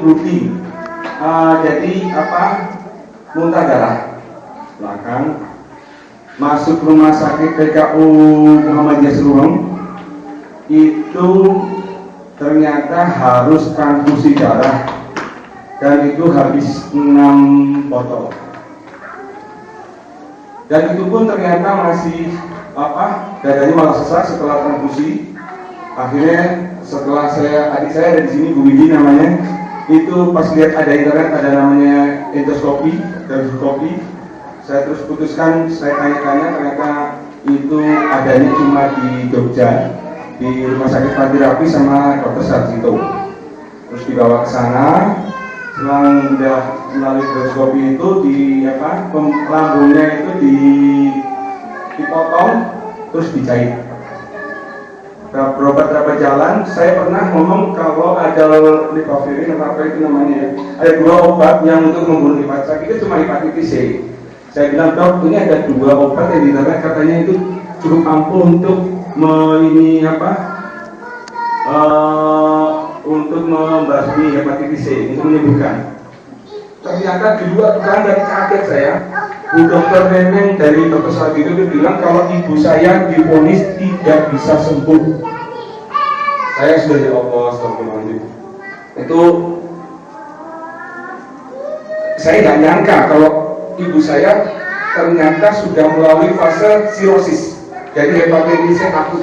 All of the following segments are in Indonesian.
rutin. Jadi muntah darah belakang, masuk rumah sakit PKU Muhammadiyah Serurong, itu ternyata harus transfusi darah dan itu habis 6 botol. Dan itu pun ternyata masih dadanya malah sesak setelah transfusi. Akhirnya setelah adik saya ada di sini, Bu Widi namanya, itu pas lihat ada internet ada namanya endoskopi, saya terus putuskan, saya tanya-tanya, ternyata itu adanya cuma di Jogja, di Rumah Sakit Pati Rapi sama Dr. Sarjito. Terus dibawa ke sana, setelah udah melalui endoskopi itu lambungnya itu dipotong, terus dijahit. Berobat jalan, saya pernah ngomong kalau ada lipovirin atau apa itu namanya ya, ada 2 obat yang untuk membunuh hepatitis, itu cuma hepatitis C. Saya bilang, dok, ini ada 2 obat yang di internet katanya itu cukup ampuh untuk untuk membasmi hepatitis C, itu menyembuhkan. Ternyata di luar kan dari kaget saya, Bu Dokter Neneng dari Dr. Sarjito itu bilang kalau ibu saya divonis tidak bisa sembuh. Saya sudah ya Allah, astagfirullahaladzim. Itu saya nggak nyangka kalau ibu saya ternyata sudah melalui fase sirosis. Jadi hepatitis akut.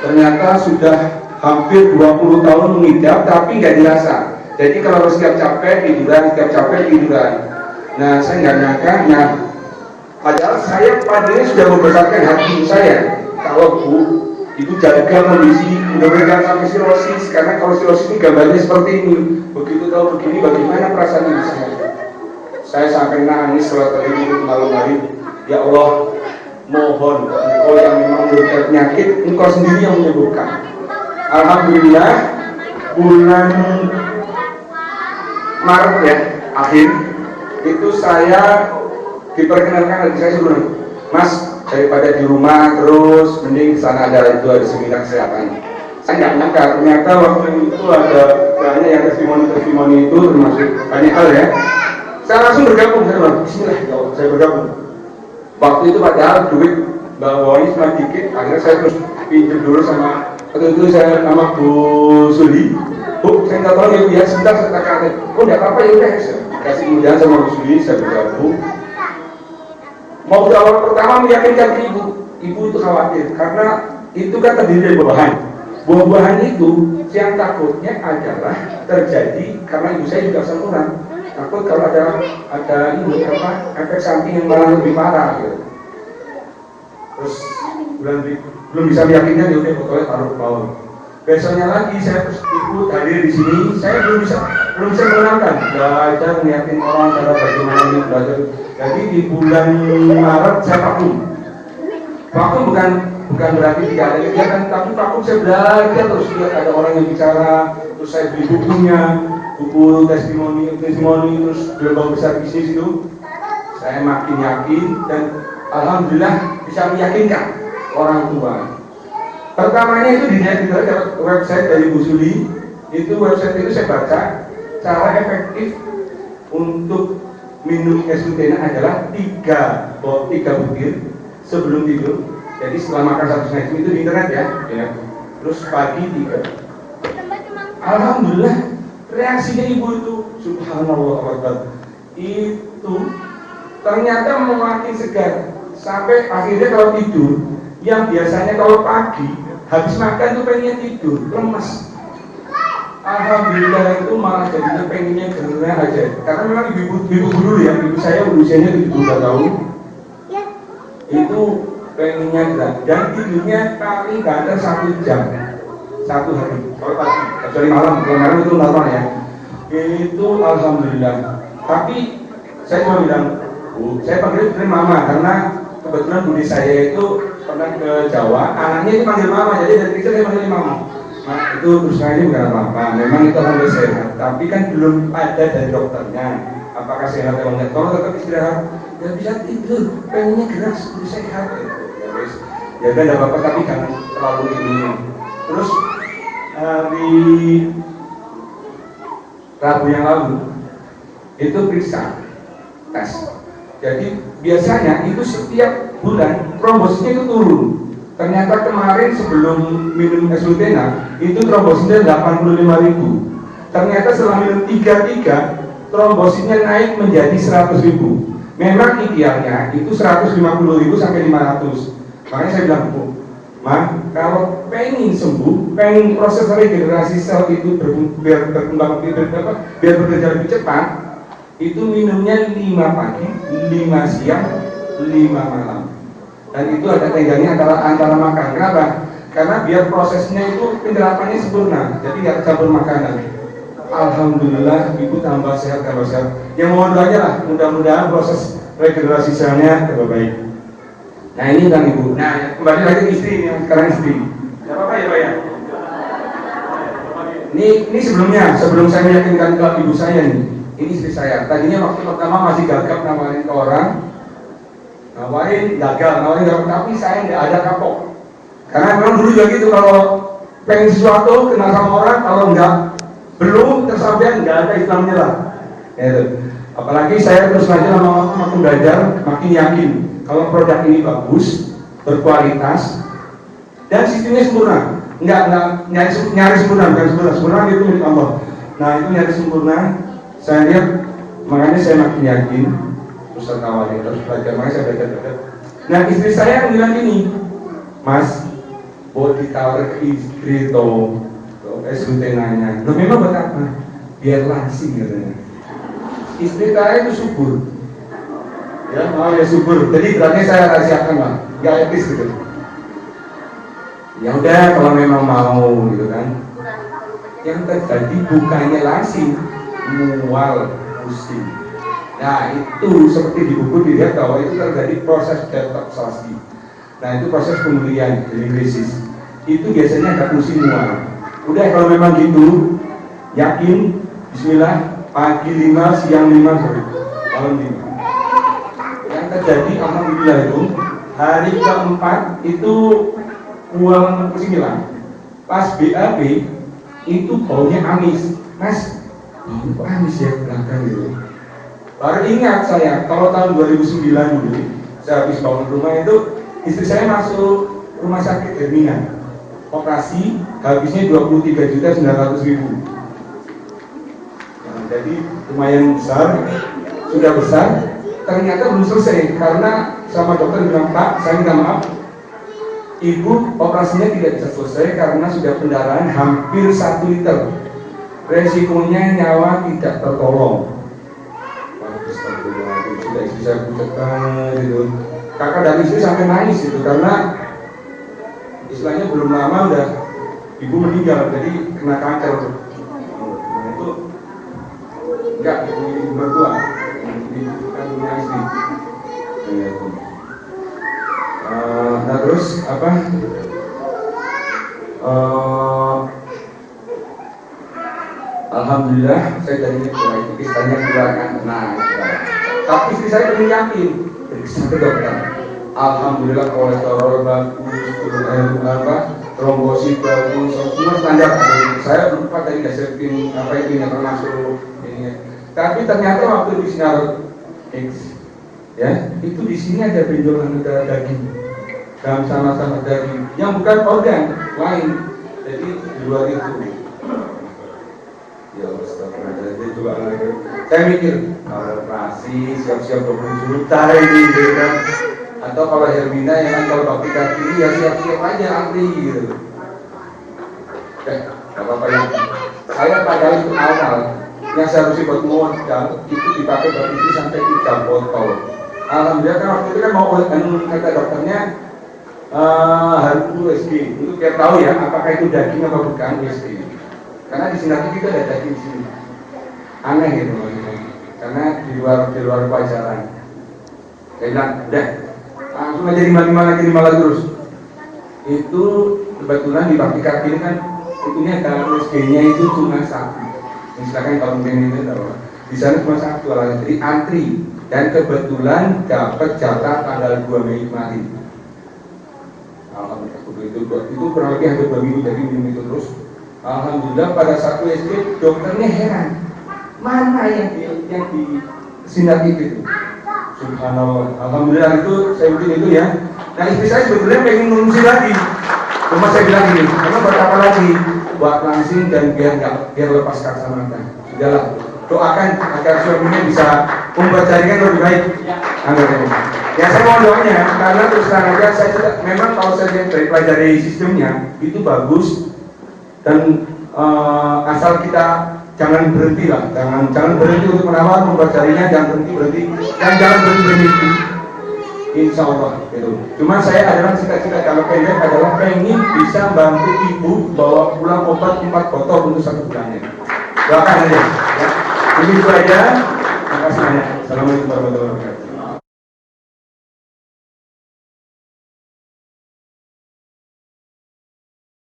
Ternyata sudah hampir 20 tahun mengidap tapi nggak dirasa. Jadi kalau setiap capek tiduran, Nah, saya nggak nyangka. Nah, padahal saya padanya sudah membesarkan hati saya. Kalau ibu jaga kondisi, mudah-mudahan sampai sirosis. Karena kalau sirosis ini gambarnya seperti ini. Begitu tahu begini, bagaimana perasaan ibu saya? Saya sampai nangis setelah terhidup malam hari. Ya Allah, mohon Engkau yang memang memberikan penyakit, Engkau sendiri yang menyembuhkan. Alhamdulillah, bulan Maret ya, akhir itu saya diperkenalkan lagi, saya suruh, Mas, daripada di rumah terus mending di sana ada seminar kesehatan. Saya nggak nyangka ternyata waktu itu ada banyak yang testimoni itu, termasuk banyak hal ya. Saya langsung bergabung, saya bilang, Bismillah, saya bergabung. Waktu itu padahal duit bawanya cuma dikit, akhirnya saya terus pinjam dulu sama, waktu itu saya sama Bu Suli. Bu, saya nggak tahu ya, sebentar saya katakan, oh nggak apa-apa ya udah, saya kasih kemudian sama Bu Suli, saya bergabung. Mau awal pertama meyakinkan ibu itu khawatir karena itu kan terdiri dari buah-buahan itu yang takutnya adalah terjadi karena ibu saya juga asam urat, takut kalau ada efek samping yang malah lebih parah gitu. Terus belum bisa meyakinkan, ya udah pokoknya taruh ke bawah. Besoknya lagi saya terus ikut hadir di sini, saya belum bisa mengenalkan, belajar ngeliatin orang cara bagaimana ini belajar. Jadi di bulan Maret saya vakum bukan berarti tidak ada kegiatan, tapi vakum saya belajar terus, lihat ada orang yang bicara, terus saya beli buku testimoni terus gelombang besar bisnis itu, saya makin yakin dan alhamdulillah bisa meyakinkan orang tua. Pertamanya itu di website dari Bu Suli, itu website itu saya baca cara efektif untuk minum es lutena adalah 3 butir sebelum tidur. Jadi setelah makan 1 snack itu di internet ya. Terus pagi 3. Alhamdulillah reaksinya ibu itu subhanallah, itu ternyata makin segar sampai akhirnya kalau tidur yang biasanya kalau pagi habis makan tuh pengen tidur, lemes. Alhamdulillah itu malah jadinya pengennya gerah aja. Karena memang ibu dulu ya, ibu saya usianya 72 tahun. Itu pengennya gerah dan tidurnya paling nggak ada 1 jam 1 hari. Kalau pagi, kecuali malam, kalau malam itu normal ya. Itu alhamdulillah. Tapi saya cuma bilang, saya panggil mama karena kebetulan budi saya itu pernah ke Jawa, anaknya itu panggil mama, jadi dari kecil saya panggil mama. Nah, itu terus ini bukan apa-apa, memang itu harus sehat, tapi kan belum ada dari dokternya apakah sehat atau enggak. Kalau tetap istirahat, ya bisa tidur, pengennya gerak seperti sehat ya udah tidak apa-apa, tapi jangan terlalu ini. Terus Rabu yang lalu itu periksa tes. Jadi biasanya itu setiap bulan trombositnya itu turun. Ternyata kemarin sebelum minum Eslutena itu trombositnya 85.000. Ternyata setelah minum 33 trombositnya naik menjadi 100.000. Memang idealnya itu 150.000 sampai 500. Makanya saya bilang, Bu, Ma, kalau pengen sembuh, pengen proses regenerasi sel itu biar berkembang biar bekerja lebih cepat, itu minumnya 5 pagi, 5 siang, 5 malam. Dan itu ada tengganya antara makan. Kenapa? Karena biar prosesnya itu penyerapannya sempurna, jadi nggak campur makanan. Alhamdulillah ibu tambah sehat. Yang mohon doanya lah, mudah-mudahan proses regenerasi selnya tambah baik. Nah ini kan ibu. Nah kembali lagi ke istri yang sekarang istri. Tidak apa-apa ya Pak ya. Ini sebelum saya meyakinkan ke ibu saya nih. Ini istri saya. Tadinya waktu pertama masih gagap nawarin ke orang, nawarin gagal, tapi saya nggak ada kapok. Karena memang dulu juga gitu, kalau pengen sesuatu kenal sama orang, kalau enggak belum tersampaikan nggak ada Islamnya lah. Gitu. Apalagi saya terus aja lama-lama makin belajar, makin yakin kalau produk ini bagus, berkualitas, dan sistemnya sempurna. Nggak nyari sempurna, bukan sempurna itu milik Allah. Nah itu nyari sempurna. Saya lihat, makanya saya makin yakin. Ustaz awalnya terus belajar, makanya saya belajar. Nah istri saya bilang gini, Mas, boleh ditawar ke istri toh. Eslutenanya, lo memang buat apa? Biar langsing katanya. Istri saya itu subur, ya mau ya subur. Jadi berarti saya rahasiakan lah, nggak etis gitu. Ya udah kalau memang mau gitu kan. Yang terjadi bukannya langsing, mual, pusing. Nah itu seperti di buku dilihat bahwa itu terjadi proses detoksasi. Nah itu proses pemulihan dari krisis. Itu biasanya agak pusing mual. Udah kalau memang gitu, yakin, bismillah, pagi 5, siang 5, malam 5. Yang terjadi, alhamdulillah itu, hari keempat itu mual pusing hilang. Pas BAB, itu baunya amis. Mas, bau amis ya belakang gitu. Baru ingat saya, kalau tahun 2009 dulu, saya habis bangun rumah itu, istri saya masuk rumah sakit Hermina. Operasi habisnya 23.900.000. Nah, jadi lumayan besar, sudah besar. Ternyata belum selesai karena sama dokter bilang, Pak, saya minta maaf, ibu operasinya tidak bisa selesai karena sudah pendarahan hampir 1 liter. Resikonya nyawa tidak tertolong. Sudah istri saya pucatkan gitu. Kakak dan istri sampai nangis itu karena istilahnya belum lama udah ibu meninggal, jadi kena kanker. Nah itu enggak ibu mertua, kan punya istri. Nah terus apa? Alhamdulillah saya dari itu kisahnya keluarkan. Nah, tapi istri saya belum yakin. Periksa ke dokter. Alhamdulillah kolesterol bagus, trombosit bagus, semua standar. Saya lupa tadi gasetin apa itu yang termasuk ini. Tapi ternyata waktu di sinar X, ya itu di sini ada benjolan daging, dan sama-sama daging, yang bukan organ lain. Jadi di luar itu. Ya Ustaz, juga lagi. Saya mikir, operasi siap-siap 20 juta ini, kan? Atau kalau Hermina yang kalau bakti kaki ya siap-siap aja antri gitu. Apa-apa yang saya padahal itu awal yang seharusnya buat modal itu dipakai buat itu sampai 3 botol. Alhamdulillah kan waktu itu kan mau kata dokternya harus USG untuk biar tahu ya apakah itu daging apa bukan USG. Karena di sini kita ada daging di sini. Aneh gitu maksudnya. Karena di luar kewajaran. Saya bilang, udah langsung aja 5 lagi terus. Itu kebetulan di bakti kaki ini kan itunya ada USG-nya itu cuma 1. Misalkan kalau mungkin itu di sana cuma 1 alatnya, jadi antri. Dan kebetulan dapat jatah tanggal 2 Mei kemarin. Alhamdulillah itu kurang lebih hampir 2 minggu jadi minum itu terus. Alhamdulillah pada saat USG dokternya heran. mana yang di sinar itu. Subhanallah, alhamdulillah itu saya bikin itu ya. Nah istri saya sebetulnya pengen ngungsi lagi, cuma saya bilang gini, karena buat apa lagi? Buat langsing dan biar lepas kacamata. Sudahlah, doakan agar suaminya bisa membuat jaringan lebih baik. Ya saya mohon doanya, karena terus terang aja saya tidak, memang kalau saya pelajari sistemnya itu bagus dan asal kita jangan berhenti lah, jangan berhenti untuk menawar, membuat jaringan, jangan berhenti dan jangan berhenti bermimpi. Insya Allah gitu. Cuma saya adalah cita-cita kalau pendek adalah pengen bisa bantu ibu bawa pulang obat 4 botol untuk 1 bulannya. Doakan aja ya. Ini itu aja. Terima kasih banyak. Assalamualaikum warahmatullahi wabarakatuh.